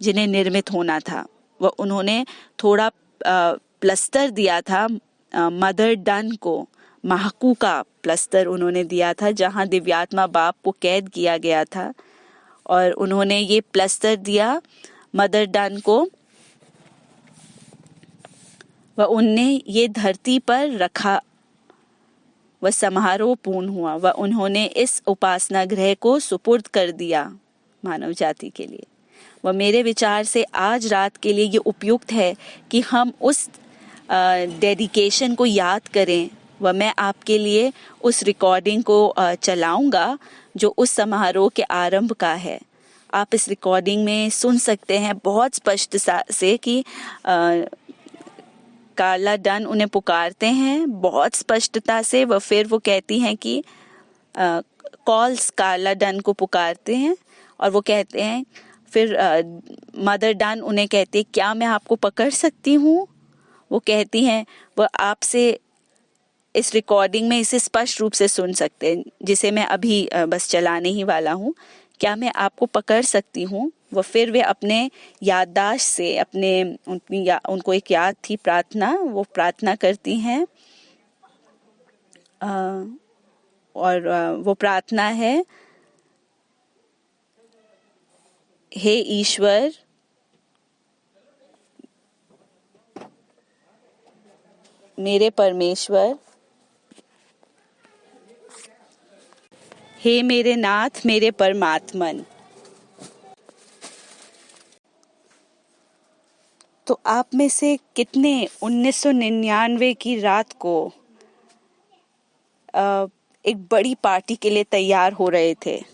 जिन्हें निर्मित होना था। वह उन्होंने थोड़ा प्लस्तर दिया था मदर डन को, महाकू का प्लस्तर उन्होंने दिया था जहां दिव्यात्मा बाप को कैद किया गया था, और उन्होंने ये प्लस्तर दिया मदर डन को व उनने ये धरती पर रखा। वह समारोह पूर्ण हुआ व उन्होंने इस उपासना गृह को सुपुर्द कर दिया मानव जाति के लिए। वह मेरे विचार से आज रात के लिए ये उपयुक्त है कि हम उस डेडिकेशन को याद करें। वह मैं आपके लिए उस रिकॉर्डिंग को चलाऊंगा जो उस समारोह के आरंभ का है। आप इस रिकॉर्डिंग में सुन सकते हैं बहुत स्पष्ट से कि कार्ला डन उन्हें पुकारते हैं बहुत स्पष्टता से। वह फिर वो कहती हैं कि कॉल्स कार्ला डन को पुकारते हैं और वो कहते हैं फिर मदर डन उन्हें कहती है क्या मैं आपको पकड़ सकती हूँ। वो कहती हैं वह आपसे इस रिकॉर्डिंग में इसे स्पष्ट रूप से सुन सकते हैं जिसे मैं अभी बस चलाने ही वाला हूँ। क्या मैं आपको पकड़ सकती हूँ। वह फिर वे अपने याददाश्त से उनको एक याद थी प्रार्थना, वो प्रार्थना करती हैं और वो प्रार्थना है, हे ईश्वर मेरे परमेश्वर, हे मेरे नाथ मेरे परमात्मन। तो आप में से कितने 1999 की रात को एक बड़ी पार्टी के लिए तैयार हो रहे थे।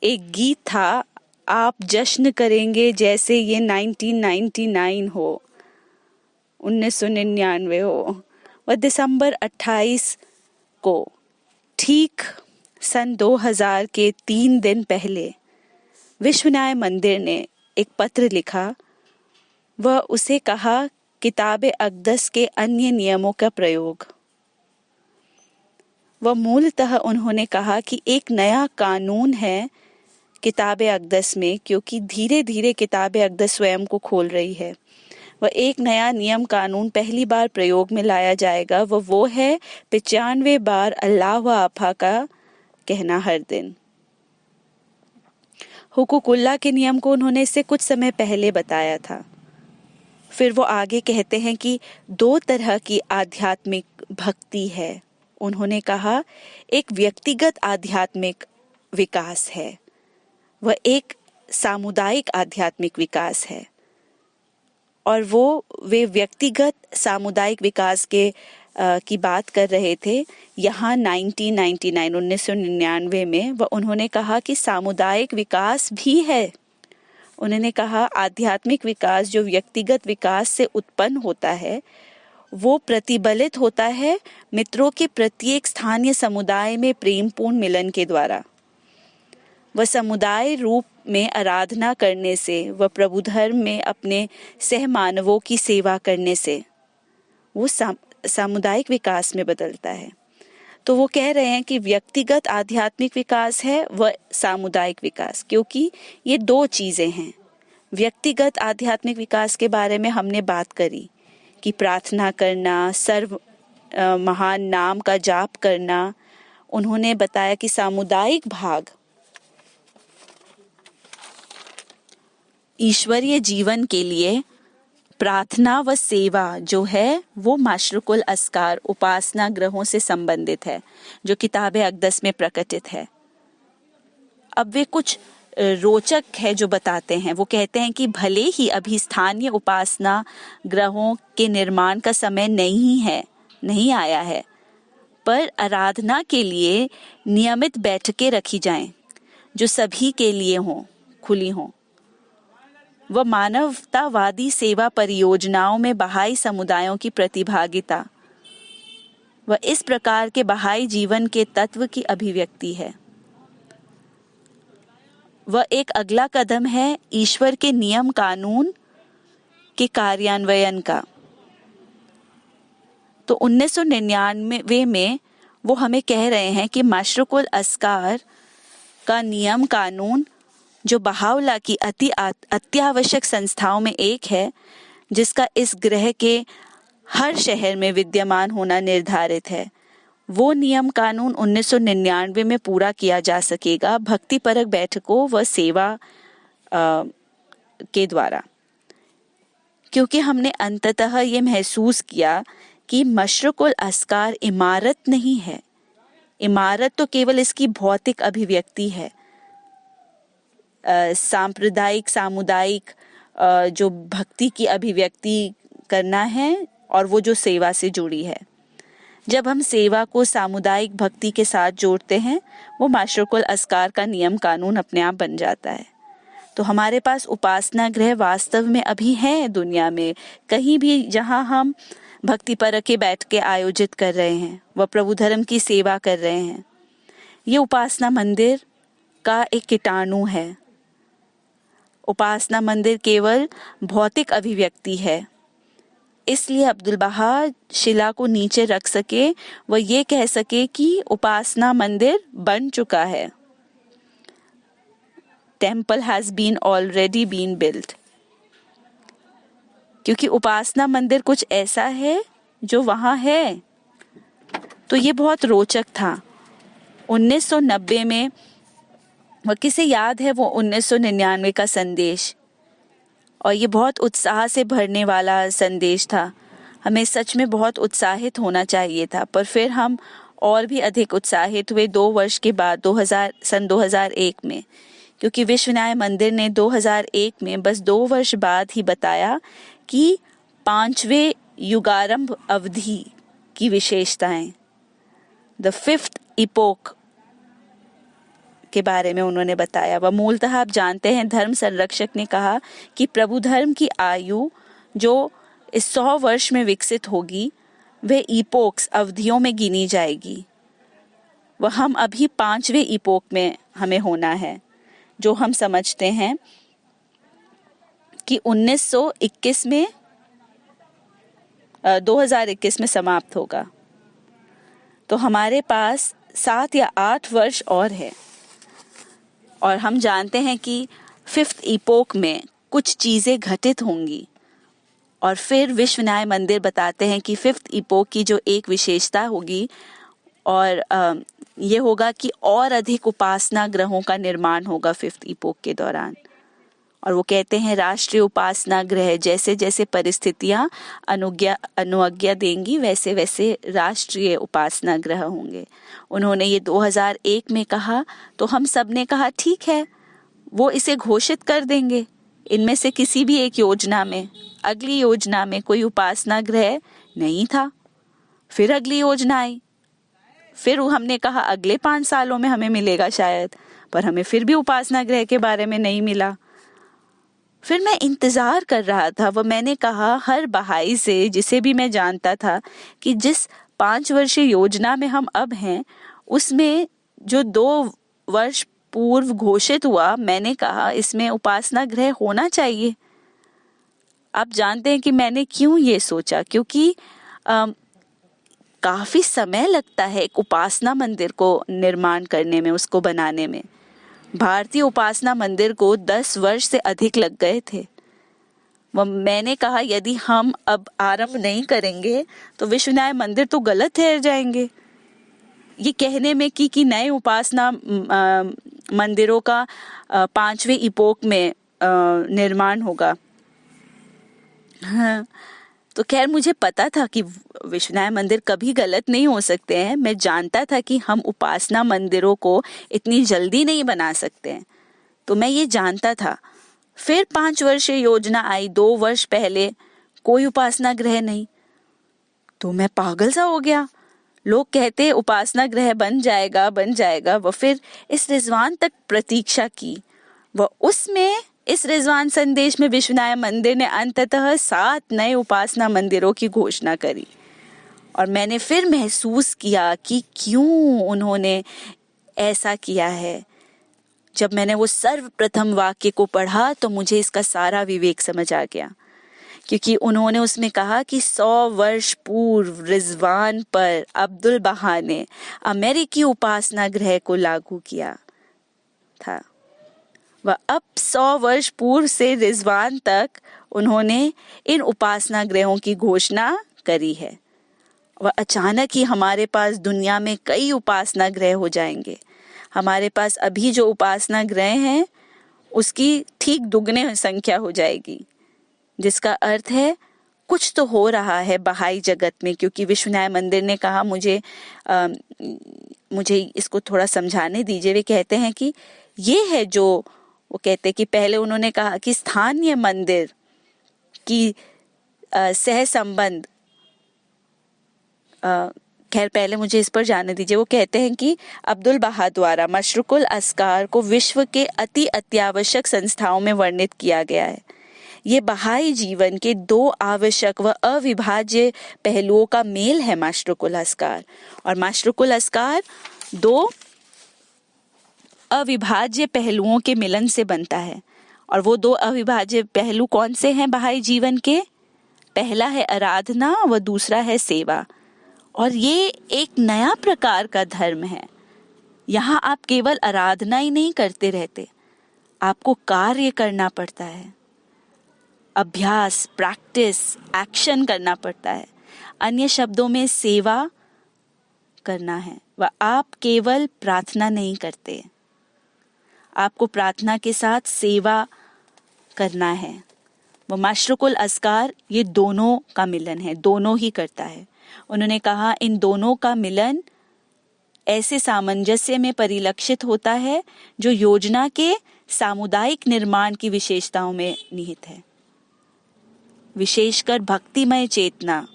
एक गीत था, आप जश्न करेंगे जैसे ये 1999 हो, 1999 हो। वह दिसंबर 28 को ठीक सन 2000 के 3 दिन पहले विश्व न्याय मंदिर ने एक पत्र लिखा। वह उसे कहा किताबे अक़दस के अन्य नियमों का प्रयोग। वह मूलतः उन्होंने कहा कि एक नया कानून है किताबे अक़दस में, क्योंकि धीरे धीरे किताबे अक़दस स्वयं को खोल रही है। वह एक नया नियम कानून पहली बार प्रयोग में लाया जाएगा। वो है 95 बार अल्लाह व आपा का कहना हर दिन। हुकूकुल्लाह के नियम को उन्होंने इससे कुछ समय पहले बताया था। फिर वो आगे कहते हैं कि 2 तरह की आध्यात्मिक भक्ति है। उन्होंने कहा एक व्यक्तिगत आध्यात्मिक विकास है, वह एक सामुदायिक आध्यात्मिक विकास है। और वे व्यक्तिगत सामुदायिक विकास की बात कर रहे थे यहाँ 1999 में। वह उन्होंने कहा कि सामुदायिक विकास भी है। उन्होंने कहा आध्यात्मिक विकास जो व्यक्तिगत विकास से उत्पन्न होता है वो प्रतिबलित होता है मित्रों के प्रत्येक स्थानीय समुदाय में प्रेमपूर्ण मिलन के द्वारा। वह समुदाय रूप में आराधना करने से, वह प्रभु धर्म में अपने सहमानवों की सेवा करने से वो सामुदायिक विकास में बदलता है। तो वो कह रहे हैं कि व्यक्तिगत आध्यात्मिक विकास है वह सामुदायिक विकास, क्योंकि ये 2 चीजें हैं। व्यक्तिगत आध्यात्मिक विकास के बारे में हमने बात करी कि प्रार्थना करना, सर्व महान नाम का जाप करना। उन्होंने बताया कि सामुदायिक भाग ईश्वरीय जीवन के लिए प्रार्थना व सेवा जो है वो माशरुकुल अस्कार उपासना ग्रहों से संबंधित है जो किताबे अक़दस में प्रकटित है। अब वे कुछ रोचक है जो बताते हैं। वो कहते हैं कि भले ही अभी स्थानीय उपासना ग्रहों के निर्माण का समय नहीं आया है, पर आराधना के लिए नियमित बैठकें रखी जाएं जो सभी के लिए हों, खुली हों। वह मानवतावादी सेवा परियोजनाओं में बहाई समुदायों की प्रतिभागिता वह इस प्रकार के बहाई जीवन के तत्व की अभिव्यक्ति है। वह एक अगला कदम है ईश्वर के नियम कानून के कार्यान्वयन का। तो 1999 में वो हमें कह रहे हैं कि माशरुकुल अस्कार का नियम कानून जो बहावला की अत्यावश्यक संस्थाओं में एक है, जिसका इस ग्रह के हर शहर में विद्यमान होना निर्धारित है। वो नियम कानून 1999 में पूरा किया जा सकेगा भक्तिपरक बैठकों व सेवा के द्वारा, क्योंकि हमने अंततः ये महसूस किया कि मशरकुल अस्कार इमारत नहीं है। इमारत तो केवल इसकी भौतिक अभिव्यक्ति है। सांप्रदायिक सामुदायिक जो भक्ति की अभिव्यक्ति करना है और वो जो सेवा से जुड़ी है। जब हम सेवा को सामुदायिक भक्ति के साथ जोड़ते हैं, वो मशरकुल अस्कार का नियम कानून अपने आप बन जाता है। तो हमारे पास उपासना गृह वास्तव में अभी है दुनिया में, कहीं भी जहां हम भक्ति परक के बैठ के आयोजित कर रहे हैं, वह प्रभु धर्म की सेवा कर रहे हैं। ये उपासना मंदिर का एक कीटाणु है। उपासना मंदिर केवल भौतिक अभिव्यक्ति है। इसलिए अब्दुल बहा शिला को नीचे रख सके, वह ये कह सके कि उपासना मंदिर बन चुका है। Temple has been already been built. क्योंकि उपासना मंदिर कुछ ऐसा है जो वहां है। तो ये बहुत रोचक था। 1990 में, वह किसे याद है वो 1999 का संदेश, और ये बहुत उत्साह से भरने वाला संदेश था। हमें सच में बहुत उत्साहित होना चाहिए था, पर फिर हम और भी अधिक उत्साहित हुए 2 वर्ष के बाद, सन 2001 में, क्योंकि विश्व न्याय मंदिर ने 2001 में बस 2 वर्ष बाद ही बताया कि 5वें युगारंभ अवधि की विशेषताएं, द 5th इपोक के बारे में उन्होंने बताया। वह मूलतः आप जानते हैं, धर्म संरक्षक ने कहा कि प्रभु धर्म की आयु जो इस 100 वर्ष में विकसित होगी, वे इपोक्स अवधियों में गिनी जाएगी। वह हम अभी 5वें इपोक में हमें होना है, जो हम समझते हैं कि 2021 में समाप्त होगा। तो हमारे पास 7 या 8 वर्ष और है, और हम जानते हैं कि 5th इपोक में कुछ चीज़ें घटित होंगी। और फिर विश्व न्याय मंदिर बताते हैं कि 5th इपोक की जो एक विशेषता होगी, और ये होगा कि और अधिक उपासना ग्रहों का निर्माण होगा 5th इपोक के दौरान। और वो कहते हैं राष्ट्रीय उपासना गृह, जैसे जैसे परिस्थितियां अनुज्ञा देंगी, वैसे वैसे राष्ट्रीय उपासना गृह होंगे। उन्होंने ये 2001 में कहा, तो हम सब ने कहा ठीक है, वो इसे घोषित कर देंगे इनमें से किसी भी एक योजना में। अगली योजना में कोई उपासना गृह नहीं था। फिर अगली योजना आई, फिर हमने कहा अगले 5 सालों में हमें मिलेगा शायद, पर हमें फिर भी उपासना गृह के बारे में नहीं मिला। फिर मैं इंतज़ार कर रहा था। वो मैंने कहा हर बहाई से, जिसे भी मैं जानता था, कि जिस 5 वर्षीय योजना में हम अब हैं, उसमें जो 2 वर्ष पूर्व घोषित हुआ, मैंने कहा इसमें उपासना गृह होना चाहिए। आप जानते हैं कि मैंने क्यों ये सोचा, क्योंकि काफ़ी समय लगता है एक उपासना मंदिर को निर्माण करने में, उसको बनाने में। भारतीय उपासना मंदिर को 10 वर्ष से अधिक लग गए थे। मैंने कहा यदि हम अब आरंभ नहीं करेंगे तो विश्व न्याय मंदिर तो गलत ठहर जाएंगे। ये कहने में कि नए उपासना मंदिरों का 5वें इपोक में निर्माण होगा। हाँ, तो खैर मुझे पता था कि विश्व न्याय मंदिर कभी गलत नहीं हो सकते हैं। मैं जानता था कि हम उपासना मंदिरों को इतनी जल्दी नहीं बना सकते हैं, तो मैं ये जानता था। फिर 5 वर्षीय योजना आई 2 वर्ष पहले, कोई उपासना गृह नहीं। तो मैं पागल सा हो गया। लोग कहते उपासना गृह बन जाएगा। वह फिर इस रिजवान तक प्रतीक्षा की। वह उसमें इस रिजवान संदेश में विश्व न्याय मंदिर ने अंततः 7 नए उपासना मंदिरों की घोषणा करी। और मैंने फिर महसूस किया कि क्यों उन्होंने ऐसा किया है। जब मैंने वो सर्वप्रथम वाक्य को पढ़ा तो मुझे इसका सारा विवेक समझ आ गया, क्योंकि उन्होंने उसमें कहा कि 100 वर्ष पूर्व रिजवान पर अब्दुल बहा ने अमेरिकी उपासना गृह को लागू किया था। व अब 100 वर्ष पूर्व से रिजवान तक उन्होंने इन उपासना गृहों की घोषणा करी है। वह अचानक ही हमारे पास दुनिया में कई उपासना गृह हो जाएंगे। हमारे पास अभी जो उपासना गृह हैं उसकी ठीक दुगने संख्या हो जाएगी, जिसका अर्थ है कुछ तो हो रहा है बहाई जगत में। क्योंकि विश्वनाथ मंदिर ने कहा, मुझे इसको थोड़ा समझाने दीजिए। वे कहते हैं कि ये है जो वो कहते हैं कि पहले उन्होंने कहा कि स्थानीय मंदिर की सह संबंध, खैर पहले मुझे इस पर जाने दीजिए। वो कहते हैं कि अब्दुल बहा द्वारा मशरुकुल अस्कार को विश्व के अति अत्यावश्यक संस्थाओं में वर्णित किया गया है। ये बहाई जीवन के 2 आवश्यक व अविभाज्य पहलुओं का मेल है मशरुकुल अस्कार। और मशरुकुल अस्कार 2 अविभाज्य पहलुओं के मिलन से बनता है। और वो 2 अविभाज्य पहलू कौन से हैं बहाई जीवन के? पहला है आराधना व दूसरा है सेवा। और ये एक नया प्रकार का धर्म है। यहाँ आप केवल आराधना ही नहीं करते रहते, आपको कार्य करना पड़ता है, अभ्यास, प्रैक्टिस, एक्शन करना पड़ता है। अन्य शब्दों में सेवा करना है। वह आप केवल प्रार्थना नहीं करते, आपको प्रार्थना के साथ सेवा करना है। वह मशरुकुल अस्कार ये दोनों का मिलन है, दोनों ही करता है। उन्होंने कहा इन दोनों का मिलन ऐसे सामंजस्य में परिलक्षित होता है जो योजना के सामुदायिक निर्माण की विशेषताओं में निहित है। विशेषकर भक्तिमय चेतना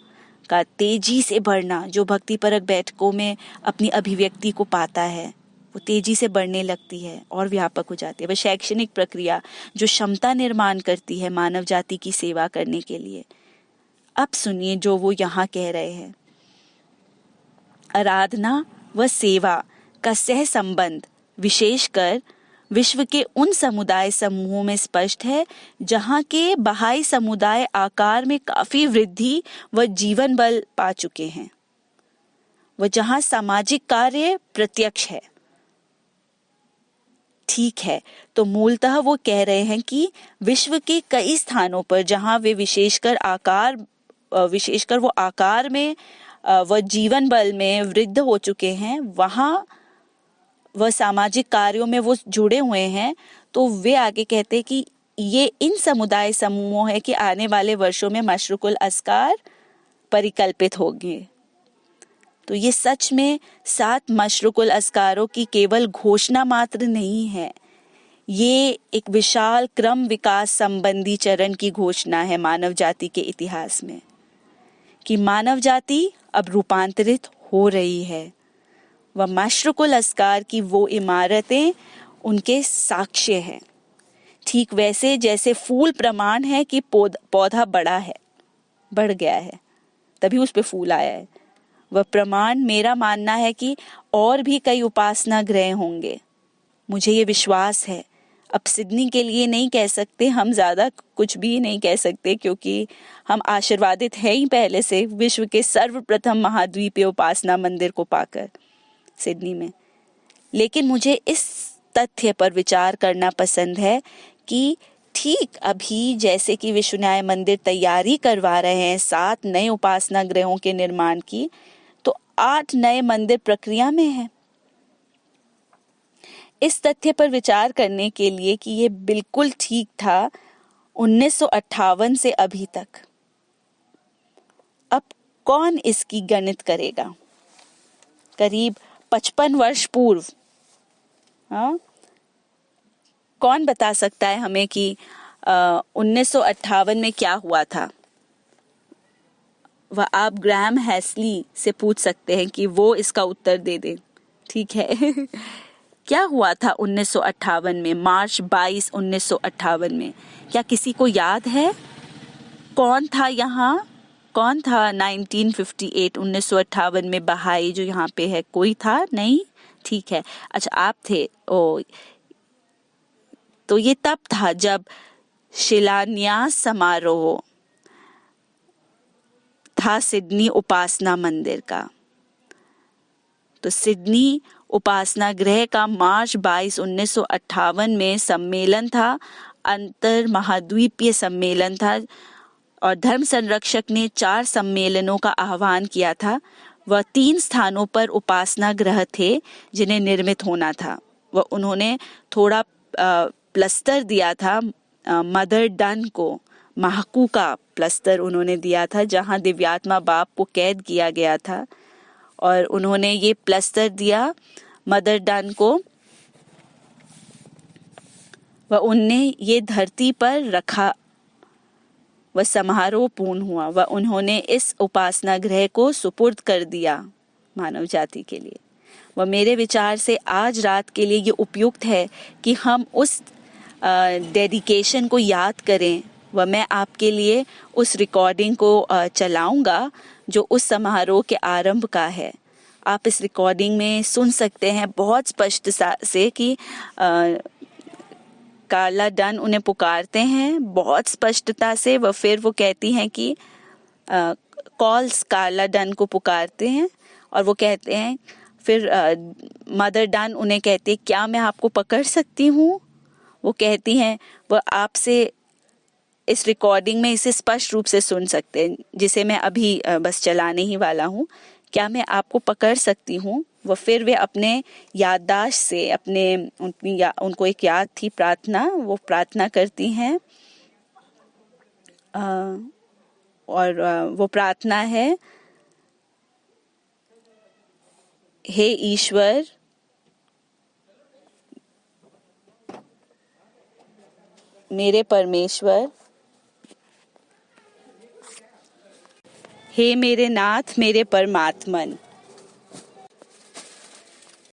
का तेजी से बढ़ना, जो भक्तिपरक बैठकों में अपनी अभिव्यक्ति को पाता है, वो तेजी से बढ़ने लगती है और व्यापक हो जाती है। वह शैक्षणिक प्रक्रिया जो क्षमता निर्माण करती है मानव जाति की सेवा करने के लिए। अब सुनिए जो वो यहाँ कह रहे हैं। आराधना व सेवा का सह संबंध विशेषकर विश्व के उन समुदाय समूहों में स्पष्ट है जहाँ के बहाई समुदाय आकार में काफी वृद्धि व जीवन बल पा चुके हैं, व जहाँ सामाजिक कार्य प्रत्यक्ष है। ठीक है, तो मूलतः वो कह रहे हैं कि विश्व के कई स्थानों पर जहाँ वे विशेषकर वो आकार में व जीवन बल में वृद्ध हो चुके हैं, वहाँ वह सामाजिक कार्यों में वो जुड़े हुए हैं। तो वे आगे कहते हैं कि ये इन समुदाय समूहों है कि आने वाले वर्षों में मशरुकुल अस्कार परिकल्पित होंगे। तो ये सच में 7 मशरुकुल अस्कारों की केवल घोषणा मात्र नहीं है, ये एक विशाल क्रम विकास संबंधी चरण की घोषणा है मानव जाति के इतिहास में, कि मानव जाति अब रूपांतरित हो रही है। वह मशरुकुल अस्कार की वो इमारतें उनके साक्ष्य हैं। ठीक वैसे जैसे फूल प्रमाण है कि पौधा बढ़ गया है, तभी उस पे फूल आया है। वह प्रमाण मेरा मानना है कि और भी कई उपासना गृह होंगे। मुझे ये विश्वास है। अब सिडनी के लिए नहीं कह सकते, हम ज़्यादा कुछ भी नहीं कह सकते क्योंकि हम आशीर्वादित हैं ही पहले से विश्व के सर्वप्रथम महाद्वीपीय उपासना मंदिर को पाकर सिडनी में। लेकिन मुझे इस तथ्य पर विचार करना पसंद है कि ठीक अभी जैसे कि विश्वनाथ मंदिर तैयारी करवा रहे हैं 7 नए उपासना गृहों के निर्माण की, तो 8 नए मंदिर प्रक्रिया में हैं। इस तथ्य पर विचार करने के लिए कि ये बिल्कुल ठीक था 1958 से अभी तक। अब कौन इसकी गणित करेगा? करीब 55 वर्ष पूर्व, कौन बता सकता है हमें कि 1958 में क्या हुआ था? वह आप ग्राहम हैस्ली से पूछ सकते हैं कि वो इसका उत्तर दे दें। ठीक है क्या हुआ था 1958 में, मार्च 22 1958 में? क्या किसी को याद है कौन था यहाँ? कौन था 1958 1958 में बहाई जो यहाँ पे है? कोई था? नहीं? ठीक है, अच्छा आप थे। तो ये तब था जब शिलान्यास समारोह था सिडनी उपासना मंदिर का। तो सिडनी उपासना गृह का मार्च 22, 1958 में सम्मेलन था, अंतर महाद्वीपीय सम्मेलन था और धर्म संरक्षक ने 4 सम्मेलनों का आह्वान किया था। वह 3 स्थानों पर उपासना गृह थे जिन्हें निर्मित होना था। वह उन्होंने थोड़ा प्लस्तर दिया था मदर डन को, महाकू का प्लस्तर उन्होंने दिया था जहां दिव्यात्मा बाप को कैद किया गया था, और उन्होंने ये प्लस्तर दिया मदर डन को व उनने ये धरती पर रखा। वह समारोह पूर्ण हुआ व उन्होंने इस उपासना गृह को सुपुर्द कर दिया मानव जाति के लिए। वह मेरे विचार से आज रात के लिए ये उपयुक्त है कि हम उस डेडिकेशन को याद करें। वह मैं आपके लिए उस रिकॉर्डिंग को चलाऊंगा जो उस समारोह के आरंभ का है। आप इस रिकॉर्डिंग में सुन सकते हैं बहुत स्पष्ट से कि कार्ला डन उन्हें पुकारते हैं बहुत स्पष्टता से। वह फिर वो कहती हैं कि कॉल्स कार्ला डन को पुकारते हैं और वो कहते हैं फिर मदर डन उन्हें कहती है क्या मैं आपको पकड़ सकती हूँ। वो कहती हैं वह आपसे इस रिकॉर्डिंग में इसे स्पष्ट रूप से सुन सकते हैं जिसे मैं अभी बस चलाने ही वाला हूँ। क्या मैं आपको पकड़ सकती हूँ। वह फिर वे अपने याददाश्त से उनको एक याद थी प्रार्थना, वो प्रार्थना करती हैं और वो प्रार्थना है, हे ईश्वर मेरे परमेश्वर, हे मेरे नाथ मेरे परमात्मन,